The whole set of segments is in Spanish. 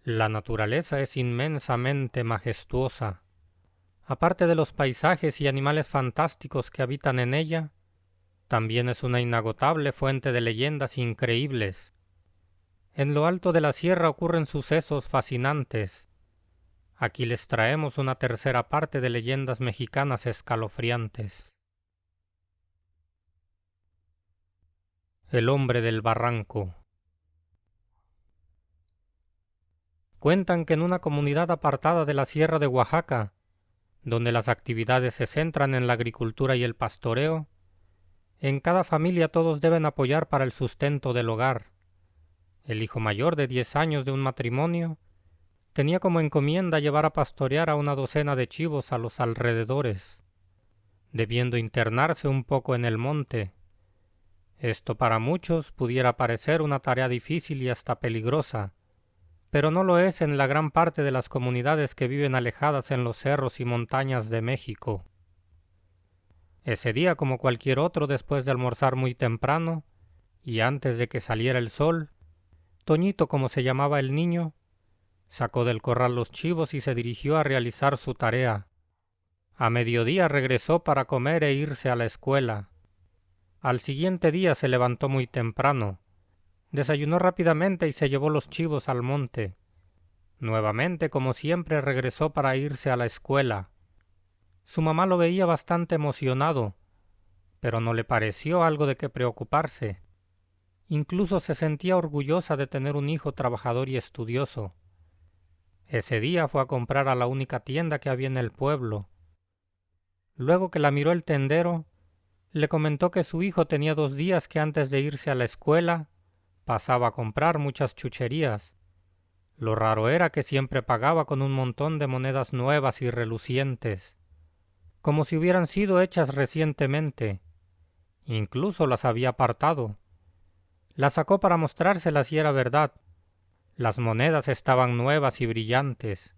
La naturaleza es inmensamente majestuosa. Aparte de los paisajes y animales fantásticos que habitan en ella, también es una inagotable fuente de leyendas increíbles. En lo alto de la sierra ocurren sucesos fascinantes. Aquí les traemos una tercera parte de leyendas mexicanas escalofriantes. El hombre del barranco. Cuentan que en una comunidad apartada de la sierra de Oaxaca, donde las actividades se centran en la agricultura y el pastoreo, en cada familia todos deben apoyar para el sustento del hogar. El hijo mayor de 10 años de un matrimonio tenía como encomienda llevar a pastorear a una docena de chivos a los alrededores, debiendo internarse un poco en el monte. Esto para muchos pudiera parecer una tarea difícil y hasta peligrosa, pero no lo es en la gran parte de las comunidades que viven alejadas en los cerros y montañas de México. Ese día, como cualquier otro, después de almorzar muy temprano, y antes de que saliera el sol, Toñito, como se llamaba el niño, sacó del corral los chivos y se dirigió a realizar su tarea. A mediodía regresó para comer e irse a la escuela. Al siguiente día se levantó muy temprano, desayunó rápidamente y se llevó los chivos al monte. Nuevamente, como siempre, regresó para irse a la escuela. Su mamá lo veía bastante emocionado, pero no le pareció algo de qué preocuparse. Incluso se sentía orgullosa de tener un hijo trabajador y estudioso. Ese día fue a comprar a la única tienda que había en el pueblo. Luego que la miró el tendero, le comentó que su hijo tenía 2 días que antes de irse a la escuela pasaba a comprar muchas chucherías. Lo raro era que siempre pagaba con un montón de monedas nuevas y relucientes, como si hubieran sido hechas recientemente. Incluso las había apartado. Las sacó para mostrárselas y era verdad. Las monedas estaban nuevas y brillantes.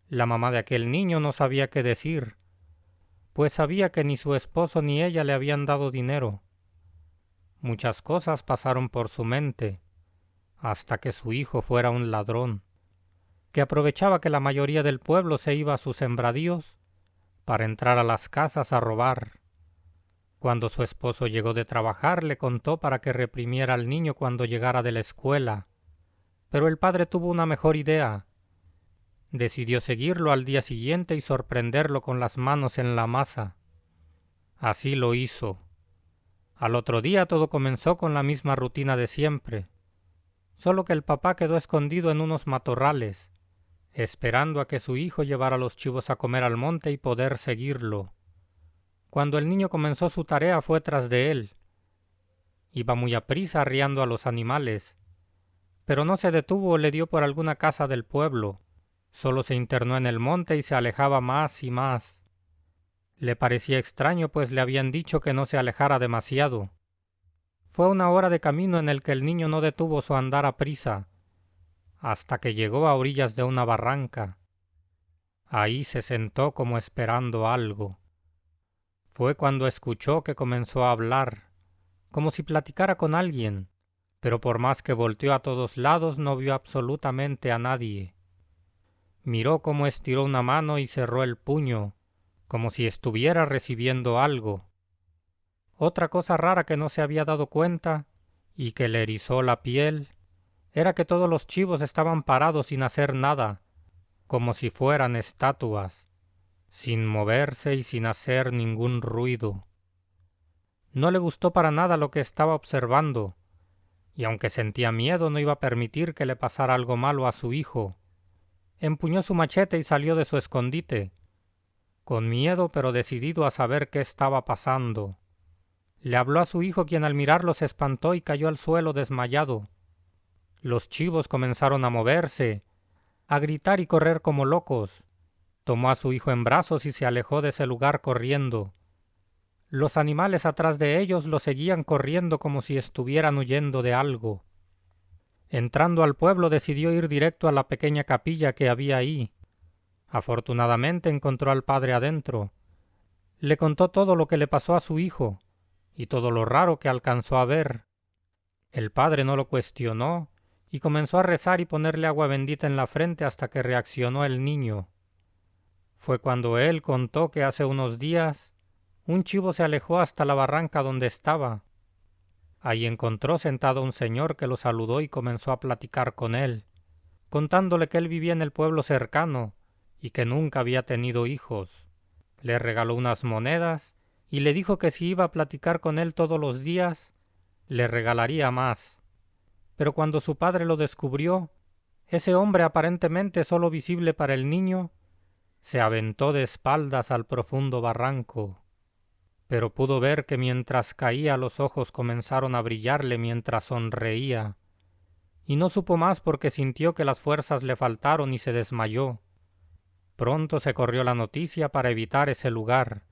La mamá de aquel niño no sabía qué decir, pues sabía que ni su esposo ni ella le habían dado dinero. Muchas cosas pasaron por su mente, hasta que su hijo fuera un ladrón, que aprovechaba que la mayoría del pueblo se iba a sus sembradíos para entrar a las casas a robar. Cuando su esposo llegó de trabajar, le contó para que reprimiera al niño cuando llegara de la escuela, pero el padre tuvo una mejor idea. Decidió seguirlo al día siguiente y sorprenderlo con las manos en la masa. Así lo hizo. Al otro día todo comenzó con la misma rutina de siempre, solo que el papá quedó escondido en unos matorrales, esperando a que su hijo llevara los chivos a comer al monte y poder seguirlo. Cuando el niño comenzó su tarea fue tras de él. Iba muy aprisa arriando a los animales, pero no se detuvo o le dio por alguna casa del pueblo. Solo se internó en el monte y se alejaba más y más. Le parecía extraño, pues le habían dicho que no se alejara demasiado. Fue 1 hora de camino en el que el niño no detuvo su andar a prisa, hasta que llegó a orillas de una barranca. Ahí se sentó como esperando algo. Fue cuando escuchó que comenzó a hablar, como si platicara con alguien, pero por más que volteó a todos lados no vio absolutamente a nadie. Miró cómo estiró una mano y cerró el puño, como si estuviera recibiendo algo. Otra cosa rara que no se había dado cuenta, y que le erizó la piel, era que todos los chivos estaban parados sin hacer nada, como si fueran estatuas, sin moverse y sin hacer ningún ruido. No le gustó para nada lo que estaba observando, y aunque sentía miedo no iba a permitir que le pasara algo malo a su hijo. Empuñó su machete y salió de su escondite, con miedo pero decidido a saber qué estaba pasando. Le habló a su hijo, quien al mirarlo se espantó y cayó al suelo desmayado. Los chivos comenzaron a moverse, a gritar y correr como locos. Tomó a su hijo en brazos y se alejó de ese lugar corriendo. Los animales atrás de ellos lo seguían corriendo como si estuvieran huyendo de algo. Entrando al pueblo decidió ir directo a la pequeña capilla que había ahí. Afortunadamente encontró al padre adentro. Le contó todo lo que le pasó a su hijo y todo lo raro que alcanzó a ver. El padre no lo cuestionó y comenzó a rezar y ponerle agua bendita en la frente hasta que reaccionó el niño. Fue cuando él contó que hace unos días un chivo se alejó hasta la barranca donde estaba. Ahí encontró sentado un señor que lo saludó y comenzó a platicar con él, contándole que él vivía en el pueblo cercano y que nunca había tenido hijos. Le regaló unas monedas y le dijo que si iba a platicar con él todos los días, le regalaría más. Pero cuando su padre lo descubrió, ese hombre aparentemente solo visible para el niño, se aventó de espaldas al profundo barranco. Pero pudo ver que mientras caía los ojos comenzaron a brillarle mientras sonreía, y no supo más porque sintió que las fuerzas le faltaron y se desmayó. Pronto se corrió la noticia para evitar ese lugar,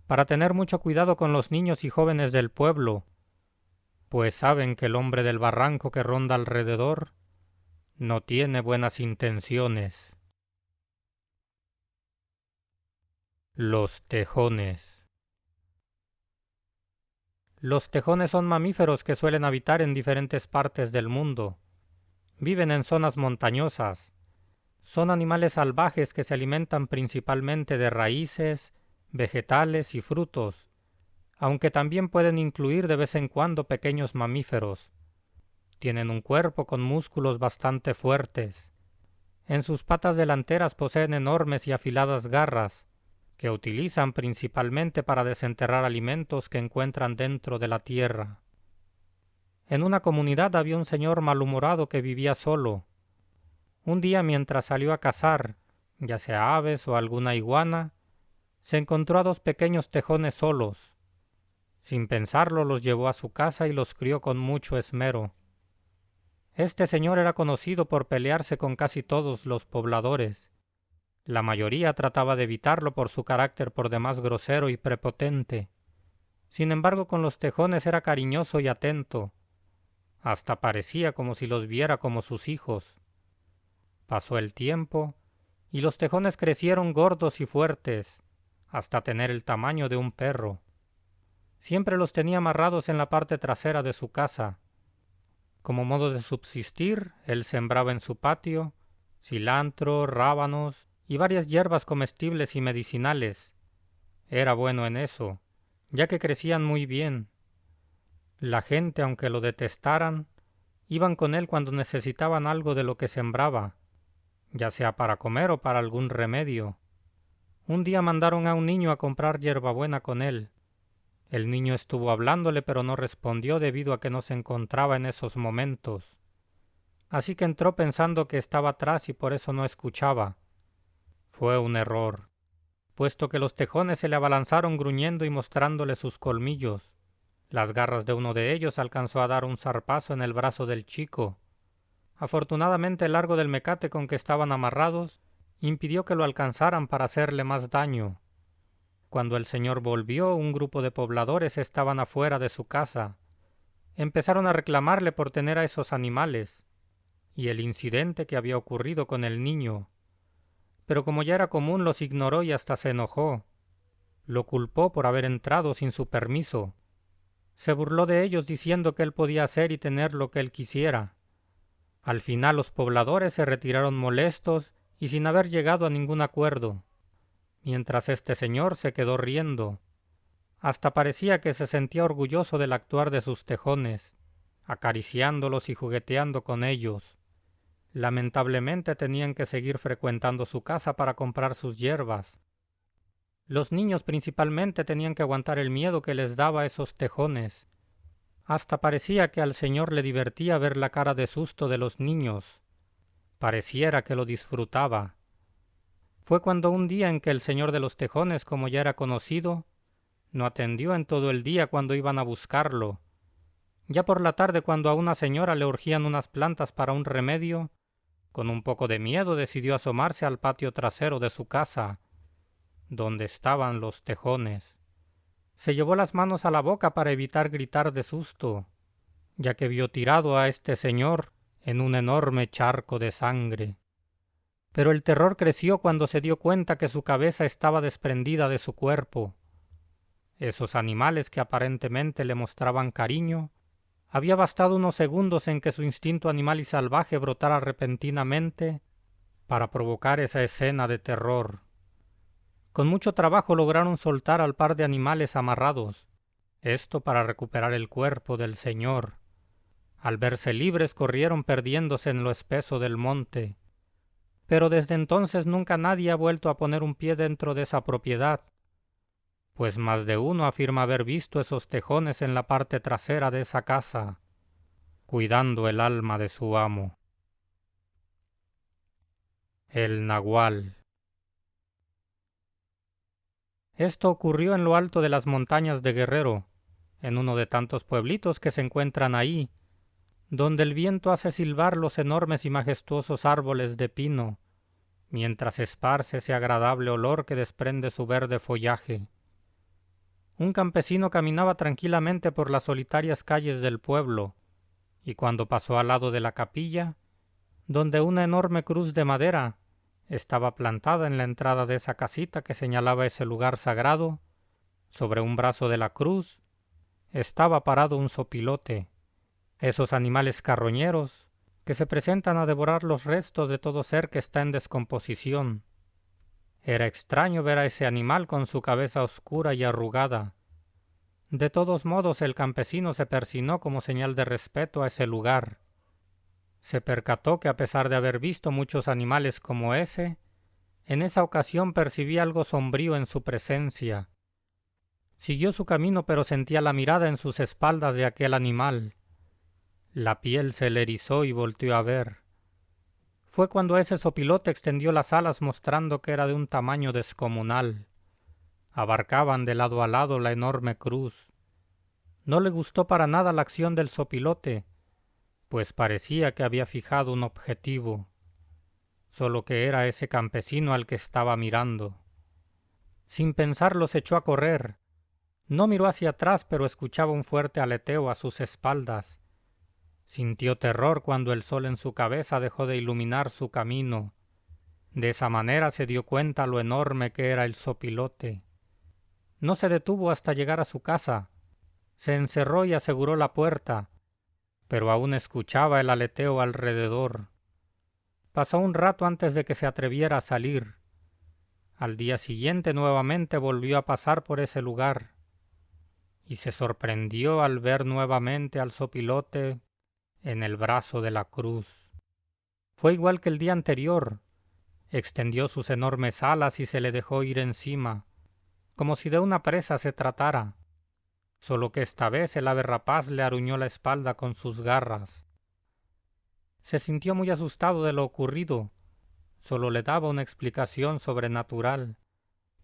para tener mucho cuidado con los niños y jóvenes del pueblo, pues saben que el hombre del barranco que ronda alrededor no tiene buenas intenciones. Los tejones. Los tejones son mamíferos que suelen habitar en diferentes partes del mundo. Viven en zonas montañosas. Son animales salvajes que se alimentan principalmente de raíces, vegetales y frutos, aunque también pueden incluir de vez en cuando pequeños mamíferos. Tienen un cuerpo con músculos bastante fuertes. En sus patas delanteras poseen enormes y afiladas garras, que utilizan principalmente para desenterrar alimentos que encuentran dentro de la tierra. En una comunidad había un señor malhumorado que vivía solo. Un día, mientras salió a cazar, ya sea aves o alguna iguana, se encontró a dos pequeños tejones solos. Sin pensarlo, los llevó a su casa y los crió con mucho esmero. Este señor era conocido por pelearse con casi todos los pobladores. La mayoría trataba de evitarlo por su carácter por demás grosero y prepotente. Sin embargo, con los tejones era cariñoso y atento. Hasta parecía como si los viera como sus hijos. Pasó el tiempo, y los tejones crecieron gordos y fuertes, hasta tener el tamaño de un perro. Siempre los tenía amarrados en la parte trasera de su casa. Como modo de subsistir, él sembraba en su patio cilantro, rábanos y varias hierbas comestibles y medicinales. Era bueno en eso, ya que crecían muy bien. La gente, aunque lo detestaran, iban con él cuando necesitaban algo de lo que sembraba, ya sea para comer o para algún remedio. Un día mandaron a un niño a comprar hierbabuena con él. El niño estuvo hablándole, pero no respondió debido a que no se encontraba en esos momentos. Así que entró pensando que estaba atrás y por eso no escuchaba. Fue un error, puesto que los tejones se le abalanzaron gruñendo y mostrándole sus colmillos. Las garras de uno de ellos alcanzó a dar un zarpazo en el brazo del chico. Afortunadamente el largo del mecate con que estaban amarrados impidió que lo alcanzaran para hacerle más daño. Cuando el señor volvió, un grupo de pobladores estaban afuera de su casa. Empezaron a reclamarle por tener a esos animales y el incidente que había ocurrido con el niño. Pero como ya era común, los ignoró y hasta se enojó. Lo culpó por haber entrado sin su permiso. Se burló de ellos diciendo que él podía hacer y tener lo que él quisiera. Al final los pobladores se retiraron molestos y sin haber llegado a ningún acuerdo, mientras este señor se quedó riendo. Hasta parecía que se sentía orgulloso del actuar de sus tejones, acariciándolos y jugueteando con ellos. Lamentablemente tenían que seguir frecuentando su casa para comprar sus hierbas. Los niños principalmente tenían que aguantar el miedo que les daba esos tejones. Hasta parecía que al señor le divertía ver la cara de susto de los niños. Pareciera que lo disfrutaba. Fue cuando un día en que el señor de los tejones, como ya era conocido, no atendió en todo el día cuando iban a buscarlo. Ya por la tarde, cuando a una señora le urgían unas plantas para un remedio, con un poco de miedo decidió asomarse al patio trasero de su casa, donde estaban los tejones. Se llevó las manos a la boca para evitar gritar de susto, ya que vio tirado a este señor en un enorme charco de sangre. Pero el terror creció cuando se dio cuenta que su cabeza estaba desprendida de su cuerpo. Esos animales que aparentemente le mostraban cariño, Había bastado unos segundos en que su instinto animal y salvaje brotara repentinamente para provocar esa escena de terror. Con mucho trabajo lograron soltar al par de animales amarrados, esto para recuperar el cuerpo del señor. Al verse libres corrieron perdiéndose en lo espeso del monte. Pero desde entonces nunca nadie ha vuelto a poner un pie dentro de esa propiedad, pues más de uno afirma haber visto esos tejones en la parte trasera de esa casa, cuidando el alma de su amo. El nahual. Esto ocurrió en lo alto de las montañas de Guerrero, en uno de tantos pueblitos que se encuentran ahí, donde el viento hace silbar los enormes y majestuosos árboles de pino, mientras esparce ese agradable olor que desprende su verde follaje. Un campesino caminaba tranquilamente por las solitarias calles del pueblo, y cuando pasó al lado de la capilla, donde una enorme cruz de madera estaba plantada en la entrada de esa casita que señalaba ese lugar sagrado, sobre un brazo de la cruz estaba parado un zopilote, esos animales carroñeros que se presentan a devorar los restos de todo ser que está en descomposición. Era extraño ver a ese animal con su cabeza oscura y arrugada. De todos modos el campesino se persinó como señal de respeto a ese lugar. Se percató que a pesar de haber visto muchos animales como ese, en esa ocasión percibía algo sombrío en su presencia. Siguió su camino, pero sentía la mirada en sus espaldas de aquel animal. La piel se le erizó y volteó a ver. Fue cuando ese zopilote extendió las alas mostrando que era de un tamaño descomunal. Abarcaban de lado a lado la enorme cruz. No le gustó para nada la acción del zopilote, pues parecía que había fijado un objetivo, solo que era ese campesino al que estaba mirando. Sin pensarlo se echó a correr. No miró hacia atrás, pero escuchaba un fuerte aleteo a sus espaldas. Sintió terror cuando el sol en su cabeza dejó de iluminar su camino. De esa manera se dio cuenta lo enorme que era el zopilote. No se detuvo hasta llegar a su casa. Se encerró y aseguró la puerta, pero aún escuchaba el aleteo alrededor. Pasó un rato antes de que se atreviera a salir. Al día siguiente nuevamente volvió a pasar por ese lugar, y se sorprendió al ver nuevamente al zopilote en el brazo de la cruz. Fue igual que el día anterior. Extendió sus enormes alas y se le dejó ir encima, como si de una presa se tratara, solo que esta vez el ave rapaz le aruñó la espalda con sus garras. Se sintió muy asustado de lo ocurrido. Solo le daba una explicación sobrenatural,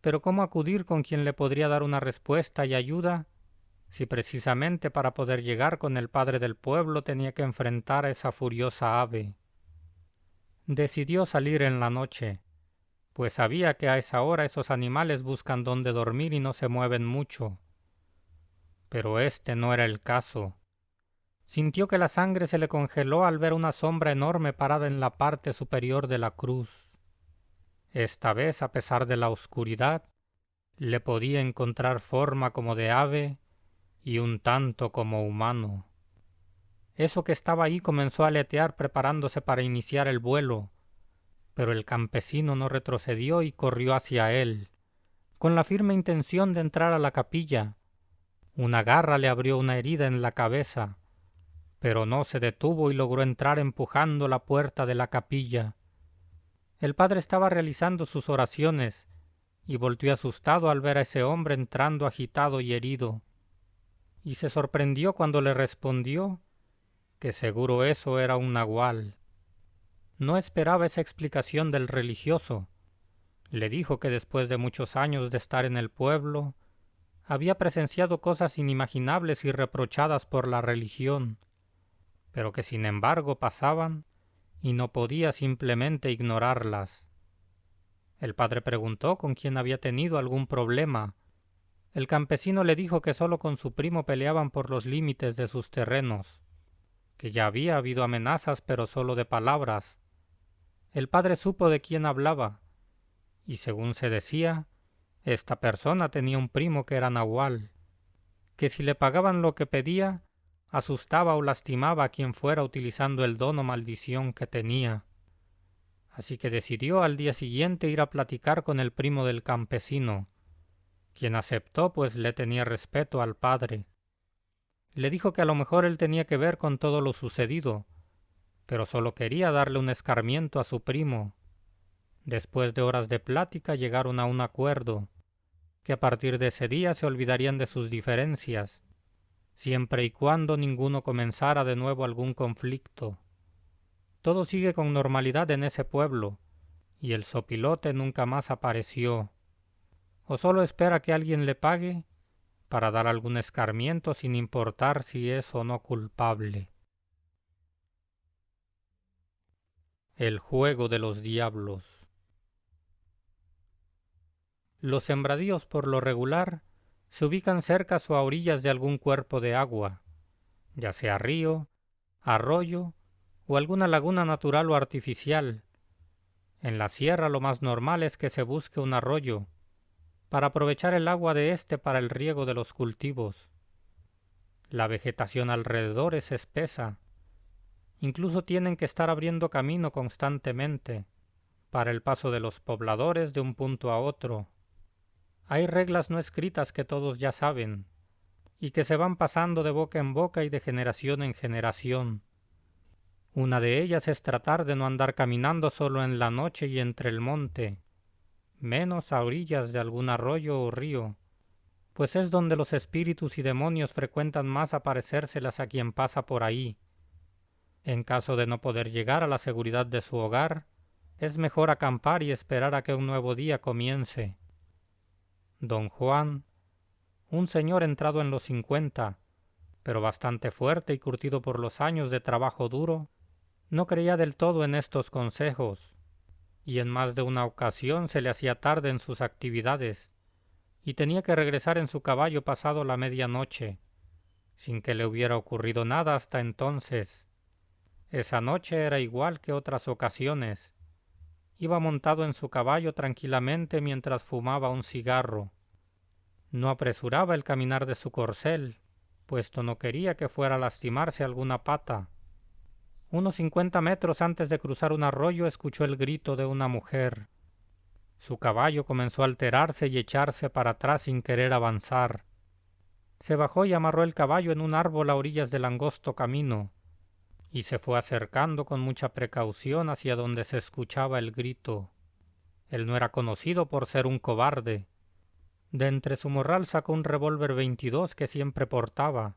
pero ¿cómo acudir con quien le podría dar una respuesta y ayuda, si precisamente para poder llegar con el padre del pueblo tenía que enfrentar a esa furiosa ave? Decidió salir en la noche, pues sabía que a esa hora esos animales buscan dónde dormir y no se mueven mucho. Pero este no era el caso. Sintió que la sangre se le congeló al ver una sombra enorme parada en la parte superior de la cruz. Esta vez, a pesar de la oscuridad, le podía encontrar forma como de ave y un tanto como humano. Eso que estaba ahí comenzó a aletear preparándose para iniciar el vuelo, pero el campesino no retrocedió y corrió hacia él, con la firme intención de entrar a la capilla. Una garra le abrió una herida en la cabeza, pero no se detuvo y logró entrar empujando la puerta de la capilla. El padre estaba realizando sus oraciones y volteó asustado al ver a ese hombre entrando agitado y herido, y se sorprendió cuando le respondió que seguro eso era un nahual. No esperaba esa explicación del religioso. Le dijo que después de muchos años de estar en el pueblo, había presenciado cosas inimaginables y reprochadas por la religión, pero que sin embargo pasaban y no podía simplemente ignorarlas. El padre preguntó con quién había tenido algún problema. El campesino le dijo que solo con su primo peleaban por los límites de sus terrenos, que ya había habido amenazas pero solo de palabras. El padre supo de quién hablaba, y según se decía, esta persona tenía un primo que era nahual, que si le pagaban lo que pedía, asustaba o lastimaba a quien fuera utilizando el don o maldición que tenía. Así que decidió al día siguiente ir a platicar con el primo del campesino, quien aceptó pues le tenía respeto al padre. Le dijo que a lo mejor él tenía que ver con todo lo sucedido, pero solo quería darle un escarmiento a su primo. Después de horas de plática llegaron a un acuerdo, que a partir de ese día se olvidarían de sus diferencias, siempre y cuando ninguno comenzara de nuevo algún conflicto. Todo sigue con normalidad en ese pueblo, y el sopilote nunca más apareció. O solo espera que alguien le pague para dar algún escarmiento sin importar si es o no culpable. El juego de los diablos. Los sembradíos por lo regular se ubican cerca o a orillas de algún cuerpo de agua, ya sea río, arroyo o alguna laguna natural o artificial. En la sierra lo más normal es que se busque un arroyo, para aprovechar el agua de éste para el riego de los cultivos. La vegetación alrededor es espesa. Incluso tienen que estar abriendo camino constantemente para el paso de los pobladores de un punto a otro. Hay reglas no escritas que todos ya saben, y que se van pasando de boca en boca y de generación en generación. Una de ellas es tratar de no andar caminando solo en la noche y entre el monte, menos a orillas de algún arroyo o río, pues es donde los espíritus y demonios frecuentan más aparecérselas a quien pasa por ahí. En caso de no poder llegar a la seguridad de su hogar, es mejor acampar y esperar a que un nuevo día comience. Don Juan, un señor entrado en los 50, pero bastante fuerte y curtido por los años de trabajo duro, no creía del todo en estos consejos, y en más de una ocasión se le hacía tarde en sus actividades, y tenía que regresar en su caballo pasado la medianoche, sin que le hubiera ocurrido nada hasta entonces. Esa noche era igual que otras ocasiones. Iba montado en su caballo tranquilamente mientras fumaba un cigarro. No apresuraba el caminar de su corcel, puesto no quería que fuera a lastimarse alguna pata. Unos 50 metros antes de cruzar un arroyo escuchó el grito de una mujer. Su caballo comenzó a alterarse y echarse para atrás sin querer avanzar. Se bajó y amarró el caballo en un árbol a orillas del angosto camino, y se fue acercando con mucha precaución hacia donde se escuchaba el grito. Él no era conocido por ser un cobarde. De entre su morral sacó un revólver 22 que siempre portaba.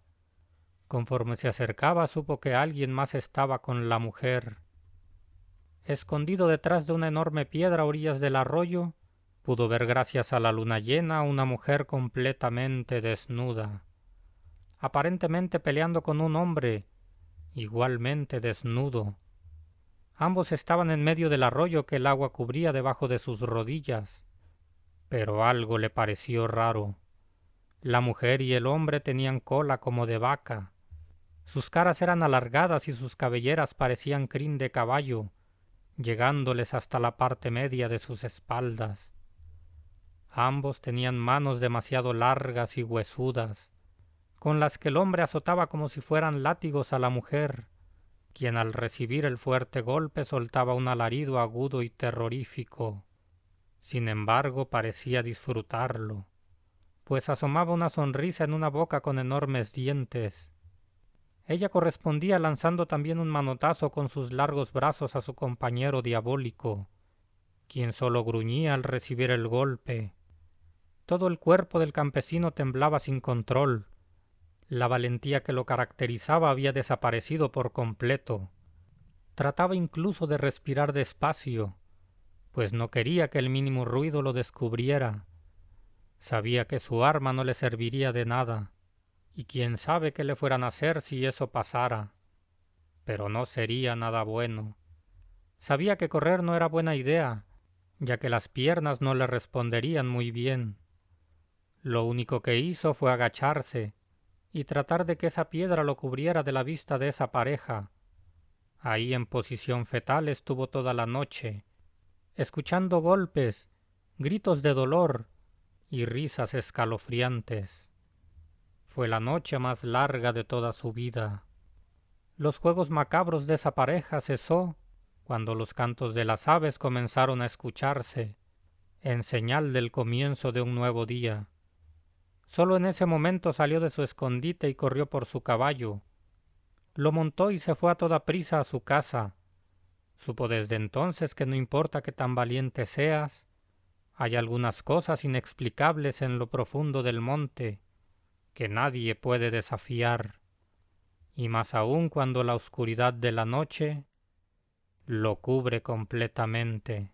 Conforme se acercaba supo que alguien más estaba con la mujer. Escondido detrás de una enorme piedra a orillas del arroyo, pudo ver gracias a la luna llena a una mujer completamente desnuda, aparentemente peleando con un hombre, igualmente desnudo. Ambos estaban en medio del arroyo que el agua cubría debajo de sus rodillas, pero algo le pareció raro. La mujer y el hombre tenían cola como de vaca. Sus caras eran alargadas y sus cabelleras parecían crin de caballo, llegándoles hasta la parte media de sus espaldas. Ambos tenían manos demasiado largas y huesudas, con las que el hombre azotaba como si fueran látigos a la mujer, quien al recibir el fuerte golpe soltaba un alarido agudo y terrorífico. Sin embargo, parecía disfrutarlo, pues asomaba una sonrisa en una boca con enormes dientes. Ella correspondía lanzando también un manotazo con sus largos brazos a su compañero diabólico, quien solo gruñía al recibir el golpe. Todo el cuerpo del campesino temblaba sin control. La valentía que lo caracterizaba había desaparecido por completo. Trataba incluso de respirar despacio, pues no quería que el mínimo ruido lo descubriera. Sabía que su arma no le serviría de nada, y quién sabe qué le fueran a hacer si eso pasara. Pero no sería nada bueno. Sabía que correr no era buena idea, ya que las piernas no le responderían muy bien. Lo único que hizo fue agacharse y tratar de que esa piedra lo cubriera de la vista de esa pareja. Ahí en posición fetal estuvo toda la noche, escuchando golpes, gritos de dolor y risas escalofriantes. Fue la noche más larga de toda su vida. Los juegos macabros de esa pareja cesó cuando los cantos de las aves comenzaron a escucharse, en señal del comienzo de un nuevo día. Solo en ese momento salió de su escondite y corrió por su caballo. Lo montó y se fue a toda prisa a su casa. Supo desde entonces que no importa que tan valiente seas, hay algunas cosas inexplicables en lo profundo del monte que nadie puede desafiar, y más aún cuando la oscuridad de la noche lo cubre completamente.